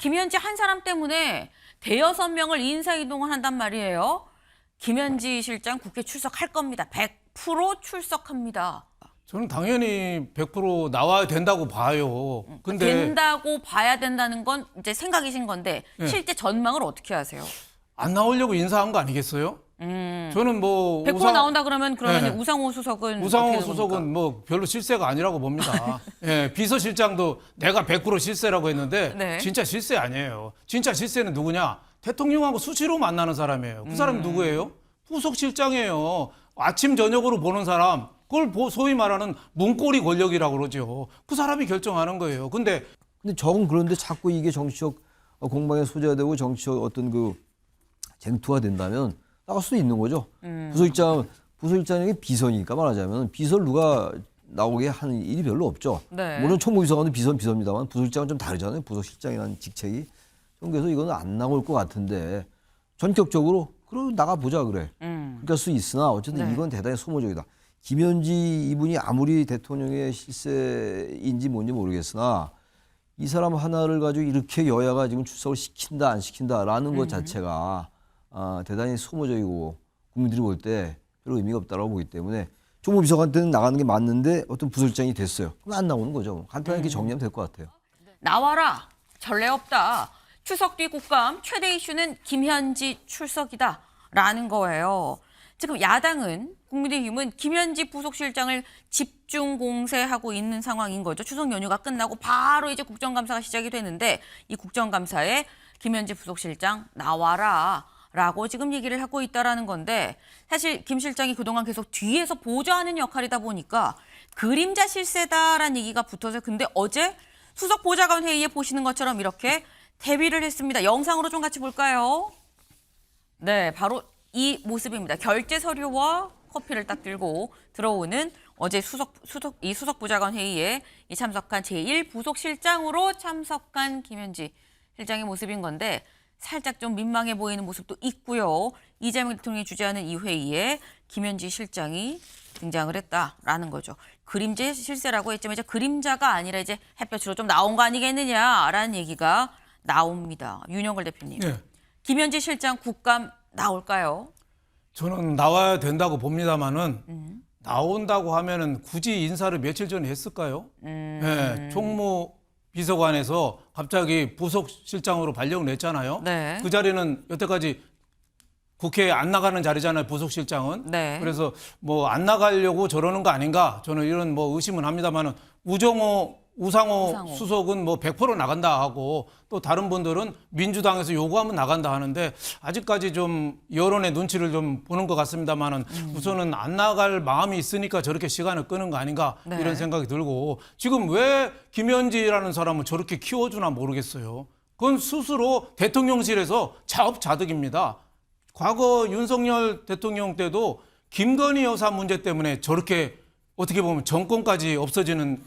김현지 한 사람 때문에 대여섯 명을 인사이동을 한단 말이에요. 김현지 실장 국회 출석할 겁니다. 100% 출석합니다. 저는 당연히 100% 나와야 된다고 봐요. 근데 된다고 봐야 된다는 건 이제 생각이신 건데 실제 전망을 어떻게 하세요? 안 나오려고 인사한 거 아니겠어요? 저는 뭐 100% 나온다 그러면 네. 우상호 수석은 우상호 어떻게 수석은 됩니까? 뭐 별로 실세가 아니라고 봅니다. 예, 비서실장도 내가 100% 실세라고 했는데 네. 진짜 실세 아니에요. 진짜 실세는 누구냐? 대통령하고 수시로 만나는 사람이에요. 그 사람이 누구예요? 부속실장이에요. 아침 저녁으로 보는 사람. 그걸 소위 말하는 문고리 권력이라고 그러죠. 그 사람이 결정하는 거예요. 근데 적은 그런데 자꾸 이게 정치적 공방의 소재가 되고 정치적 어떤 그 쟁투가 된다면 나갈 수도 있는 거죠. 부서실장이 비서니까 말하자면 비서를 누가 나오게 하는 일이 별로 없죠. 네. 물론 총무비서관도 비서입니다만 부서실장은 좀 다르잖아요. 부서실장이라는 직책이. 그래서 이거는 안 나올 것 같은데 전격적으로 그럼 나가보자 그래. 그럴 수 있으나 어쨌든 네. 이건 대단히 소모적이다. 김현지 이분이 아무리 대통령의 실세인지 뭔지 모르겠으나 이 사람 하나를 가지고 이렇게 여야가 지금 출석을 시킨다 안 시킨다라는 것 자체가 대단히 소모적이고 국민들이 볼 때 별로 의미가 없다고 보기 때문에 총무비서관한테는 나가는 게 맞는데 어떤 부서실장이 됐어요. 그럼 안 나오는 거죠. 간단하게 정리하면 될 것 같아요. 나와라. 전례 없다. 추석 뒤 국감 최대 이슈는 김현지 출석이다라는 거예요. 지금 야당은 국민의힘은 김현지 부속실장을 집중 공세하고 있는 상황인 거죠. 추석 연휴가 끝나고 바로 이제 국정감사가 시작이 되는데 이 국정감사에 김현지 부속실장 나와라. 라고 지금 얘기를 하고 있다라는 건데 사실 김 실장이 그동안 계속 뒤에서 보좌하는 역할이다 보니까 그림자 실세다라는 얘기가 붙어서 근데 어제 수석 보좌관 회의에 보시는 것처럼 이렇게 대비를 했습니다. 영상으로 좀 같이 볼까요? 네, 바로 이 모습입니다. 결제 서류와 커피를 딱 들고 들어오는 어제 수석 보좌관 회의에 참석한 제1부속실장으로 참석한 김현지 실장의 모습인 건데 살짝 좀 민망해 보이는 모습도 있고요. 이재명 대통령이 주재하는 이 회의에 김현지 실장이 등장을 했다라는 거죠. 그림자 실세라고 했지만 이제 그림자가 아니라 이제 햇볕으로 좀 나온 거 아니겠느냐라는 얘기가 나옵니다. 윤영걸 대표님. 네. 김현지 실장 국감 나올까요? 저는 나와야 된다고 봅니다만은 나온다고 하면은 굳이 인사를 며칠 전에 했을까요? 예, 총무비서관에서 갑자기 부속실장으로 발령을 냈잖아요. 네. 그 자리는 여태까지 국회에 안 나가는 자리잖아요, 부속실장은. 네. 그래서 뭐 안 나가려고 저러는 거 아닌가 저는 이런 뭐 의심은 합니다만은 우상호 수석은 뭐 100% 나간다 하고 또 다른 분들은 민주당에서 요구하면 나간다 하는데 아직까지 좀 여론의 눈치를 좀 보는 것 같습니다만은 우선은 안 나갈 마음이 있으니까 저렇게 시간을 끄는 거 아닌가 네. 이런 생각이 들고 지금 왜 김현지라는 사람을 저렇게 키워주나 모르겠어요. 그건 스스로 대통령실에서 자업자득입니다. 과거 윤석열 대통령 때도 김건희 여사 문제 때문에 저렇게 어떻게 보면 정권까지 없어지는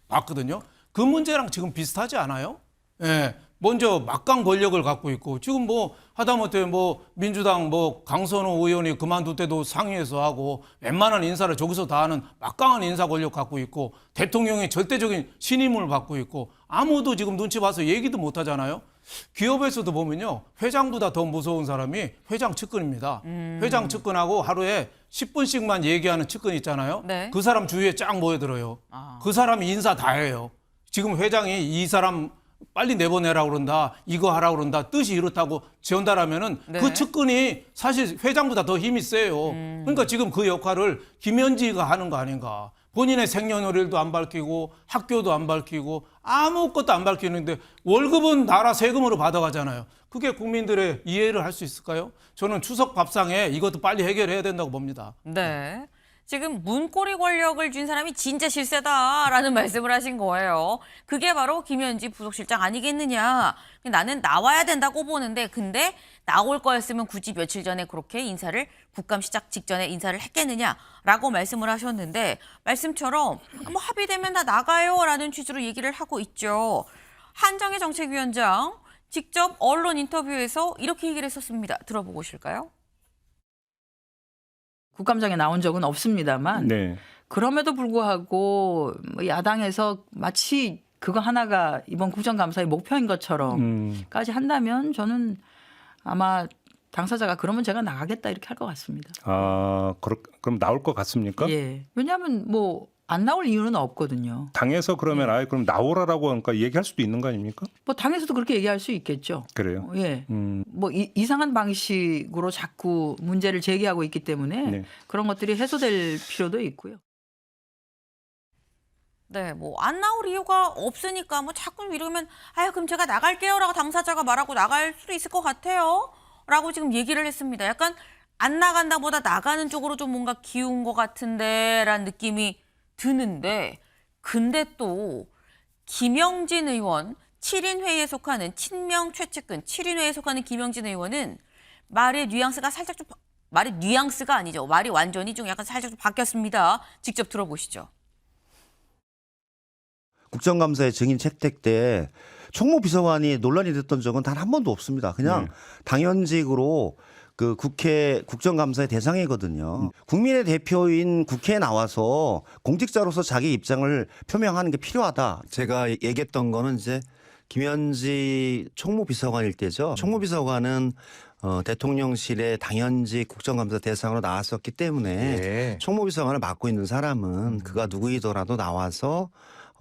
봤거든요. 그 문제랑 지금 비슷하지 않아요? 예. 먼저 막강 권력을 갖고 있고 지금 뭐 하다못해 뭐 민주당 뭐 강선호 의원이 그만둘 때도 상의해서 하고 웬만한 인사를 저기서 다 하는 막강한 인사 권력 갖고 있고 대통령의 절대적인 신임을 받고 있고 아무도 지금 눈치 봐서 얘기도 못 하잖아요. 기업에서도 보면요. 회장보다 더 무서운 사람이 회장 측근입니다. 회장 측근하고 하루에 10분씩만 얘기하는 측근 있잖아요. 네. 그 사람 주위에 쫙 모여들어요. 그 사람이 인사 다 해요. 지금 회장이 이 사람 빨리 내보내라고 그런다. 이거 하라고 그런다. 뜻이 이렇다고 전달하면은 네. 그 측근이 사실 회장보다 더 힘이 세요. 그러니까 지금 그 역할을 김현지가 하는 거 아닌가. 본인의 생년월일도 안 밝히고 학교도 안 밝히고 아무것도 안 밝히는데 월급은 나라 세금으로 받아가잖아요. 그게 국민들의 이해를 할 수 있을까요? 저는 추석 밥상에 이것도 빨리 해결해야 된다고 봅니다. 네. 지금 문고리 권력을 쥔 사람이 진짜 실세다라는 말씀을 하신 거예요. 그게 바로 김현지 부속실장 아니겠느냐. 나는 나와야 된다고 보는데 근데 나올 거였으면 굳이 며칠 전에 그렇게 인사를 국감 시작 직전에 인사를 했겠느냐라고 말씀을 하셨는데 말씀처럼 뭐 합의되면 다 나가요라는 취지로 얘기를 하고 있죠. 한정희 정책위원장 직접 언론 인터뷰에서 이렇게 얘기를 했었습니다. 들어보고 오실까요? 국감장에 나온 적은 없습니다만 네. 그럼에도 불구하고 뭐 야당에서 마치 그거 하나가 이번 국정감사의 목표인 것처럼까지 한다면 저는 아마 당사자가 그러면 제가 나가겠다 이렇게 할 것 같습니다. 그럼 나올 것 같습니까? 예. 왜냐하면 뭐 안 나올 이유는 없거든요. 당에서 그러면 아예 그럼 나오라라고 하니까 얘기할 수도 있는 거 아닙니까? 뭐 당에서도 그렇게 얘기할 수 있겠죠. 그래요. 예. 뭐 이상한 방식으로 자꾸 문제를 제기하고 있기 때문에 네. 그런 것들이 해소될 필요도 있고요. 네, 뭐 안 나올 이유가 없으니까 뭐 자꾸 이러면 아유 그럼 제가 나갈게요라고 당사자가 말하고 나갈 수도 있을 것 같아요라고 지금 얘기를 했습니다. 약간 안 나간다보다 나가는 쪽으로 좀 뭔가 기운 것 같은데라는 느낌이 드는데, 근데 또 김영진 의원 7인회에 속하는 친명 최측근 7인회에 속하는 김영진 의원은 말의 뉘앙스가 살짝 좀 말의 뉘앙스가 아니죠. 말이 완전히 좀 약간 살짝 좀 바뀌었습니다. 직접 들어보시죠. 국정감사의 증인 채택 때 총무비서관이 논란이 됐던 적은 단 한 번도 없습니다. 그냥 당연직으로 그 국회 국정감사의 대상이거든요. 국민의 대표인 국회에 나와서 공직자로서 자기 입장을 표명하는 게 필요하다. 제가 얘기했던 거는 이제 김현지 총무비서관일 때죠. 총무비서관은 대통령실의 당연직 국정감사 대상으로 나왔었기 때문에 총무비서관을 맡고 있는 사람은 그가 누구이더라도 나와서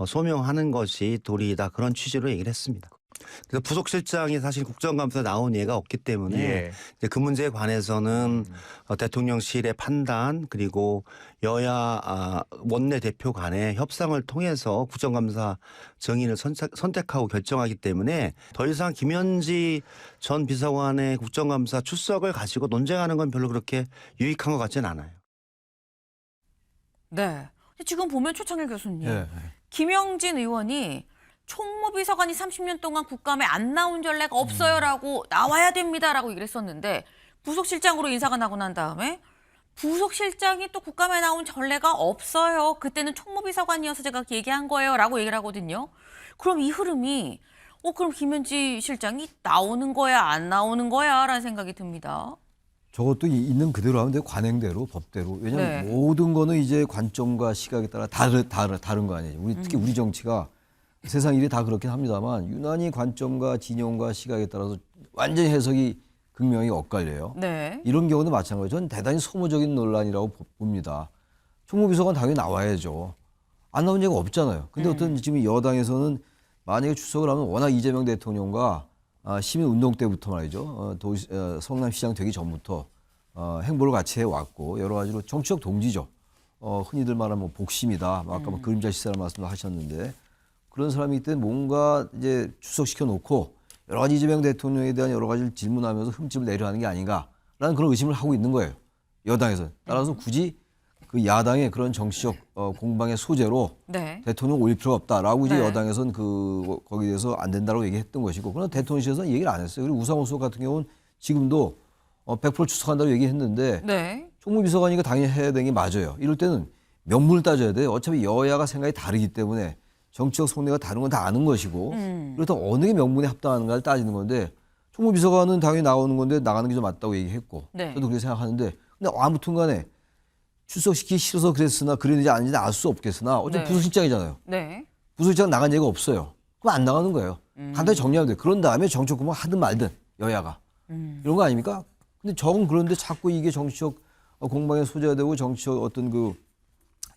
소명하는 것이 도리이다, 그런 취지로 얘기를 했습니다. 그래서 부속실장이 사실 국정감사에 나온 예가 없기 때문에 이제 그 문제에 관해서는 대통령실의 판단, 그리고 여야 원내대표 간의 협상을 통해서 국정감사 정인을 선택하고 결정하기 때문에 더 이상 김현지 전 비서관의 국정감사 출석을 가지고 논쟁하는 건 별로 그렇게 유익한 것 같지는 않아요. 네. 지금 보면 최창일 교수님, 예. 김영진 의원이 총무비서관이 30년 동안 국감에 안 나온 전례가 없어요라고 나와야 됩니다라고 얘기를 했었는데, 부속실장으로 인사가 나고 난 다음에 부속실장이 또 국감에 나온 전례가 없어요. 그때는 총무비서관이어서 제가 얘기한 거예요라고 얘기를 하거든요. 그럼 이 흐름이 그럼 김현지 실장이 나오는 거야 안 나오는 거야라는 생각이 듭니다. 저것도 있는 그대로 하면 돼. 관행대로, 법대로. 왜냐하면 네. 모든 거는 이제 관점과 시각에 따라 다른 거 아니에요. 특히 우리 정치가 세상 일이 다 그렇긴 합니다만 유난히 관점과 진영과 시각에 따라서 완전히 해석이 극명히 엇갈려요. 네. 이런 경우도 마찬가지로 저는 대단히 소모적인 논란이라고 봅니다. 총무비서관 당연히 나와야죠. 안 나온 적이 없잖아요. 근데 어떤 지금 여당에서는 만약에 출석을 하면 워낙 이재명 대통령과 시민운동 때부터 말이죠. 성남시장 되기 전부터 행보를 같이 해왔고 여러 가지로 정치적 동지죠. 흔히들 말하면 뭐 복심이다. 아까 뭐 그림자 시사라는 말씀도 하셨는데 그런 사람이기 때문에 뭔가 이제 출석시켜 놓고 여러 가지 이재명 대통령에 대한 여러 가지를 질문하면서 흠집을 내려하는 게 아닌가라는 그런 의심을 하고 있는 거예요. 여당에서는. 따라서 굳이 그 야당의 그런 정치적 공방의 소재로 네. 대통령 올릴 필요가 없다라고 이제 네. 여당에서는 거기에 대해서 안 된다고 얘기했던 것이고, 그러나 대통령실에서는 얘기를 안 했어요. 그리고 우상호 수석 같은 경우는 지금도 100% 출석한다고 얘기했는데 네. 총무비서관이니까 당연히 해야 되는 게 맞아요. 이럴 때는 명분을 따져야 돼요. 어차피 여야가 생각이 다르기 때문에 정치적 속내가 다른 건 다 아는 것이고 그렇다면 어느 게 명분에 합당한가를 따지는 건데 총무비서관은 당연히 나오는 건데 나가는 게 좀 맞다고 얘기했고 네. 저도 그렇게 생각하는데 근데 아무튼 간에 출석시키기 싫어서 그랬으나 그랬는지 아닌지 알 수 없겠으나 어차피 네. 부서실장이잖아요. 네. 부서실장 나간 얘기가 없어요. 그럼 안 나가는 거예요. 간단히 정리하면 돼요. 그런 다음에 정치적 공방 하든 말든 여야가. 이런 거 아닙니까? 근데 적은 그런데 자꾸 이게 정치적 공방의 소재가 되고 정치적 어떤 그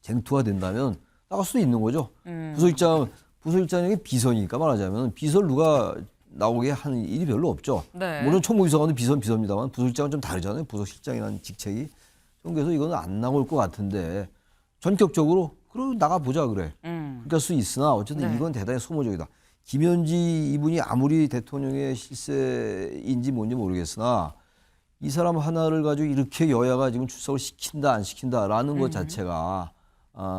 쟁투가 된다면 나갈 수도 있는 거죠. 부서실장이 비서니까 말하자면 비서를 누가 나오게 하는 일이 별로 없죠. 네. 물론 총무비서관도 비서입니다만 부서실장은 좀 다르잖아요. 부서실장이라는 직책이. 그래서 이건 안 나올 것 같은데 전격적으로 그럼 나가보자 그래. 그렇게 할 수 있으나 어쨌든 네. 이건 대단히 소모적이다. 김현지 이분이 아무리 대통령의 실세인지 뭔지 모르겠으나 이 사람 하나를 가지고 이렇게 여야가 지금 출석을 시킨다 안 시킨다라는 것 자체가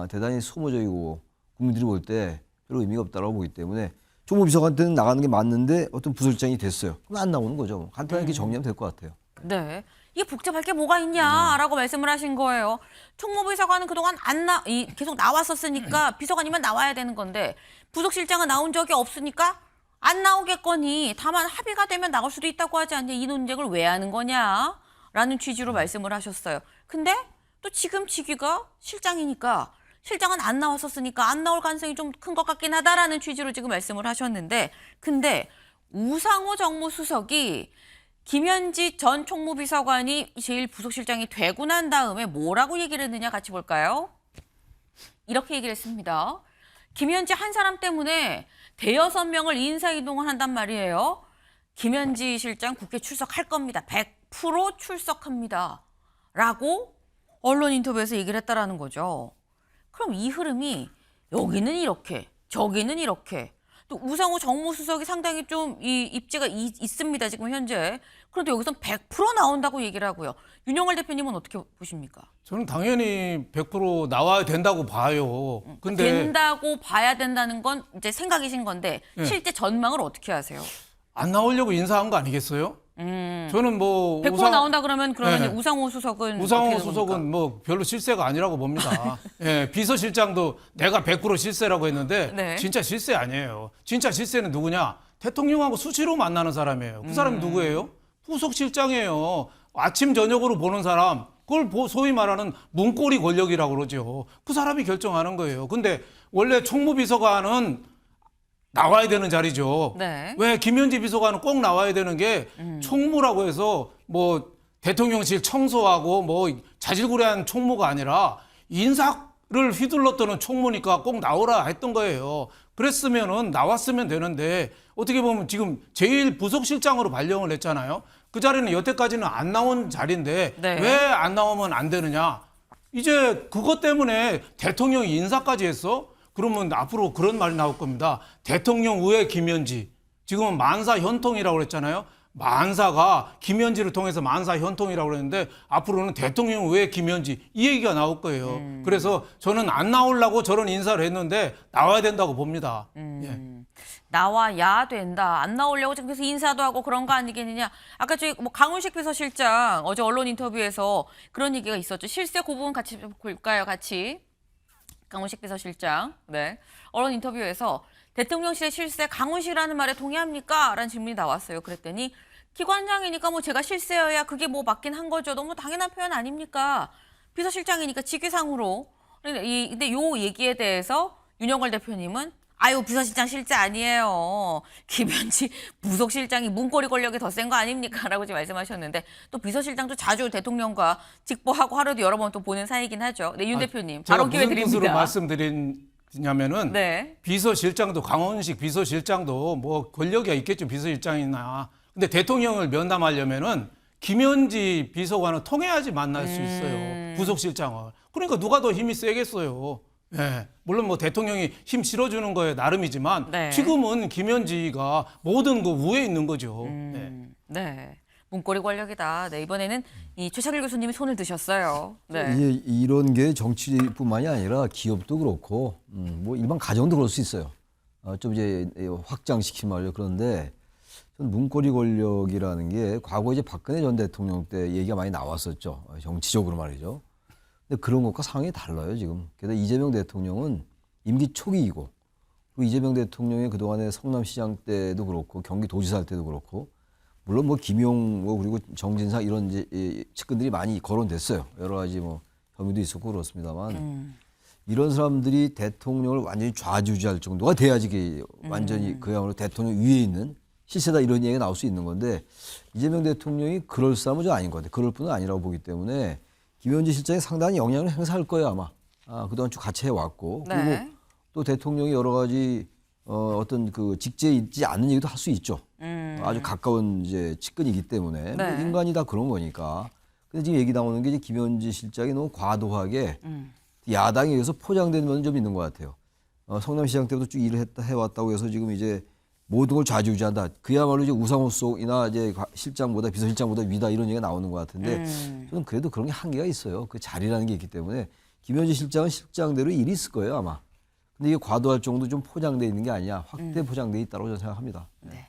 대단히 소모적이고 국민들이 볼 때 별로 의미가 없다고 보기 때문에 총무비서관 때는 나가는 게 맞는데 어떤 부서실장이 됐어요. 그럼 안 나오는 거죠. 간단하게 정리하면 될 것 같아요. 네. 이게 복잡할 게 뭐가 있냐라고 말씀을 하신 거예요. 총무비서관은 그동안 계속 나왔었으니까 비서관이면 나와야 되는 건데 부속실장은 나온 적이 없으니까 안 나오겠거니 다만 합의가 되면 나올 수도 있다고 하지 않냐. 이 논쟁을 왜 하는 거냐라는 취지로 말씀을 하셨어요. 근데 또 지금 직위가 실장이니까 실장은 안 나왔었으니까 안 나올 가능성이 좀 큰 것 같긴 하다라는 취지로 지금 말씀을 하셨는데, 근데 우상호 정무수석이 김현지 전 총무비서관이 제1부속실장이 되고 난 다음에 뭐라고 얘기를 했느냐 같이 볼까요? 이렇게 얘기를 했습니다. 김현지 한 사람 때문에 대여섯 명을 인사이동을 한단 말이에요. 김현지 실장 국회 출석할 겁니다. 100% 출석합니다. 라고 언론 인터뷰에서 얘기를 했다라는 거죠. 그럼 이 흐름이 여기는 이렇게, 저기는 이렇게. 또 우상호 정무수석이 상당히 좀 이 입지가 있습니다. 지금 현재. 그런데 여기서는 100% 나온다고 얘기를 하고요. 윤영월 대표님은 어떻게 보십니까? 저는 당연히 100% 나와야 된다고 봐요. 근데 된다고 봐야 된다는 건 이제 생각이신 건데 실제 전망을 어떻게 하세요? 안 나오려고 인사한 거 아니겠어요? 저는 뭐 100% 나온다 그러면 네. 우상호 수석은 우상호 어떻게 수석은 됩니까? 뭐 별로 실세가 아니라고 봅니다. 예, 비서실장도 내가 100% 실세라고 했는데 네. 진짜 실세 아니에요. 진짜 실세는 누구냐? 대통령하고 수시로 만나는 사람이에요. 그 사람이 누구예요? 부속실장이에요. 아침 저녁으로 보는 사람. 그걸 소위 말하는 문고리 권력이라고 그러죠. 그 사람이 결정하는 거예요. 근데 원래 총무비서관은 나와야 되는 자리죠. 네. 왜 김현지 비서관은 꼭 나와야 되는 게 총무라고 해서 뭐 대통령실 청소하고 뭐 자질구레한 총무가 아니라 인사를 휘둘렀던 총무니까 꼭 나오라 했던 거예요. 그랬으면은 나왔으면 되는데 어떻게 보면 지금 제1부속실장으로 발령을 했잖아요. 그 자리는 여태까지는 안 나온 자리인데 네. 왜 안 나오면 안 되느냐. 이제 그것 때문에 대통령이 인사까지 했어? 그러면 앞으로 그런 말이 나올 겁니다. 대통령 외 김현지. 지금은 만사 현통이라고 그랬잖아요. 만사가 김현지를 통해서 만사 현통이라고 그랬는데 앞으로는 대통령 외 김현지 이 얘기가 나올 거예요. 그래서 저는 안 나오려고 저런 인사를 했는데 나와야 된다고 봅니다. 예. 나와야 된다. 안 나오려고 지금 계속 인사도 하고 그런 거 아니겠느냐. 아까 저희 뭐 강훈식 비서실장 어제 언론 인터뷰에서 그런 얘기가 있었죠. 실세 그 부분 같이 볼까요? 같이. 강훈식 비서실장. 네. 언론 인터뷰에서 대통령실의 실세 강훈식이라는 말에 동의합니까? 라는 질문이 나왔어요. 그랬더니 기관장이니까 뭐 제가 실세여야 그게 뭐 맞긴 한 거죠. 너무 당연한 표현 아닙니까? 비서실장이니까 직위상으로. 근데 요 얘기에 대해서 윤영걸 대표님은 아유 비서실장 실세 아니에요. 김현지 부속실장이 문고리 권력이 더 센 거 아닙니까? 라고 지금 말씀하셨는데 또 비서실장도 자주 대통령과 직보하고 하루도 여러 번 또 보는 사이긴 하죠. 네, 윤 대표님 제가 바로 기회 무슨 뜻으로 드립니다. 말씀드리냐면은 네. 비서실장도 강원식 비서실장도 뭐 권력이 있겠죠. 비서실장이나. 근데 대통령을 면담하려면은 김현지 비서관을 통해야지 만날 수 있어요. 부속실장을. 그러니까 누가 더 힘이 세겠어요. 예. 물론 뭐 대통령이 힘 실어주는 거에 나름이지만 네. 지금은 김현지가 모든 그 위에 있는 거죠. 네. 네. 문고리 권력이다. 네, 이번에는 이 최창일 교수님이 손을 드셨어요. 네. 이게 이런 게 정치뿐만이 아니라 기업도 그렇고 뭐 일반 가정도 그럴 수 있어요. 좀 이제 확장시킨 말이죠. 그런데 저는 문고리 권력이라는 게 과거 이제 박근혜 전 대통령 때 얘기가 많이 나왔었죠. 정치적으로 말이죠. 근데 그런 것과 상황이 달라요, 지금. 게다가 이재명 대통령은 임기 초기이고, 그리고 이재명 대통령의 그동안의 성남시장 때도 그렇고, 경기도지사 때도 그렇고, 물론 뭐 김용, 뭐 그리고 정진상 이런 이제 측근들이 많이 거론됐어요. 여러 가지 뭐 혐의도 있었고 그렇습니다만, 이런 사람들이 대통령을 완전히 좌지우지할 정도가 돼야지 완전히 그야말로 대통령 위에 있는 실세다 이런 얘기가 나올 수 있는 건데, 이재명 대통령이 그럴 사람은 좀 아닌 것 같아요. 그럴 뿐은 아니라고 보기 때문에, 김현지 실장이 상당히 영향을 행사할 거예요 아마. 그동안 쭉 같이 해왔고 네. 그리고 또 대통령이 여러 가지 어떤 그 직제에 있지 않는 얘기도 할 수 있죠. 아주 가까운 이제 측근이기 때문에 네. 뭐 인간이 다 그런 거니까. 근데 지금 얘기 나오는 게 이제 김현지 실장이 너무 과도하게 야당에 의해서 포장되는 면은 좀 있는 것 같아요. 성남시장 때부터 쭉 일을 해왔다고 해서 지금 이제 모든 걸 좌지우지한다. 그야말로 이제 우상호 수석이나 이제 실장보다 비서실장보다 위다 이런 얘기가 나오는 것 같은데 저는 그래도 그런 게 한계가 있어요. 그 자리라는 게 있기 때문에 김현지 실장은 실장대로 일이 있을 거예요 아마. 근데 이게 과도할 정도 좀 포장돼 있는 게 아니야. 확대 포장돼 있다고 저는 생각합니다. 네.